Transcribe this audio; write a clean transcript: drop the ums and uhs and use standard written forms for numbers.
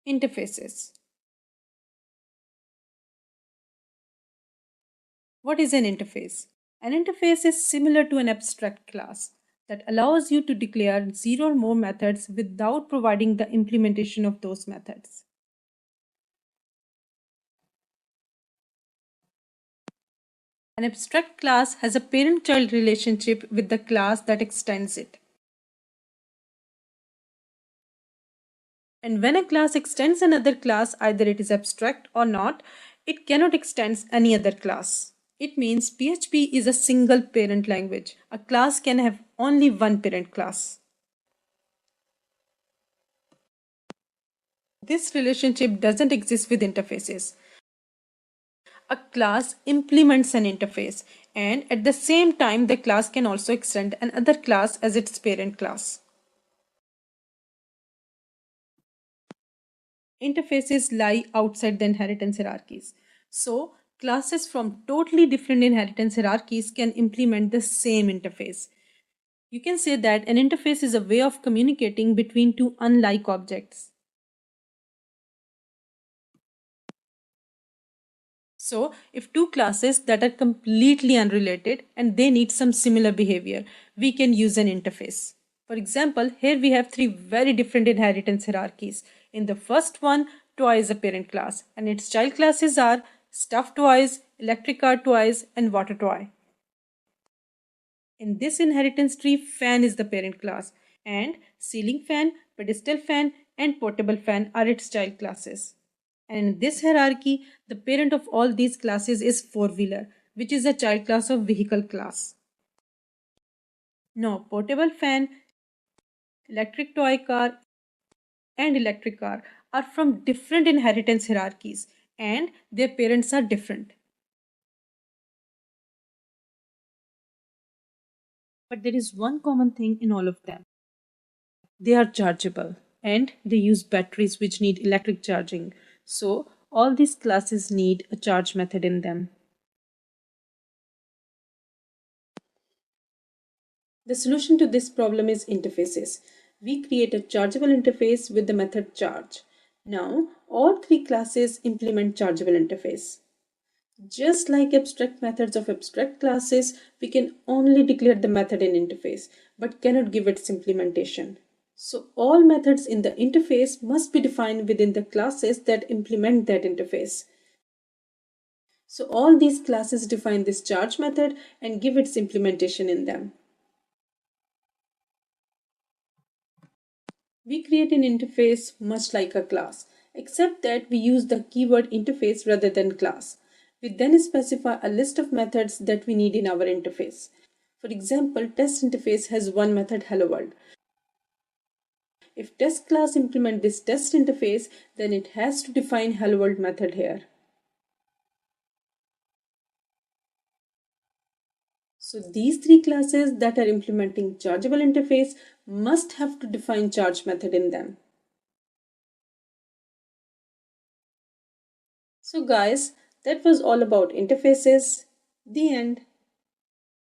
Interfaces. What is an interface? An interface is similar to an abstract class that allows you to declare zero or more methods without providing the implementation of those methods. An abstract class has a parent-child relationship with the class that extends it. And when a class extends another class, either it is abstract or not, it cannot extend any other class. It means PHP is a single parent language. A class can have only one parent class. This relationship doesn't exist with interfaces. A class implements an interface, and at the same time, the class can also extend another class as its parent class. Interfaces lie outside the inheritance hierarchies. So, classes from totally different inheritance hierarchies can implement the same interface. You can say that an interface is a way of communicating between two unlike objects. So, if two classes that are completely unrelated and they need some similar behavior, we can use an interface. For example, here we have three very different inheritance hierarchies. In the first one, toy is a parent class and its child classes are stuffed toys, electric car toys, and water toy. In this inheritance tree, fan is the parent class and ceiling fan, pedestal fan, and portable fan are its child classes. And in this hierarchy, the parent of all these classes is four-wheeler, which is a child class of vehicle class. Now, portable fan, electric toy car, and electric car are from different inheritance hierarchies and their parents are different. But there is one common thing in all of them. They are chargeable and they use batteries which need electric charging. So, all these classes need a charge method in them. The solution to this problem is interfaces. We create a chargeable interface with the method charge. Now, all three classes implement chargeable interface. Just like abstract methods of abstract classes, we can only declare the method in interface, but cannot give its implementation. So all methods in the interface must be defined within the classes that implement that interface. So all these classes define this charge method and give its implementation in them. We create an interface much like a class, except that we use the keyword interface rather than class. We then specify a list of methods that we need in our interface. For example, test interface has one method hello world. If test class implement this test interface, then it has to define hello world method here. So these three classes that are implementing chargeable interface must have to define charge method in them. So guys, that was all about interfaces. The end.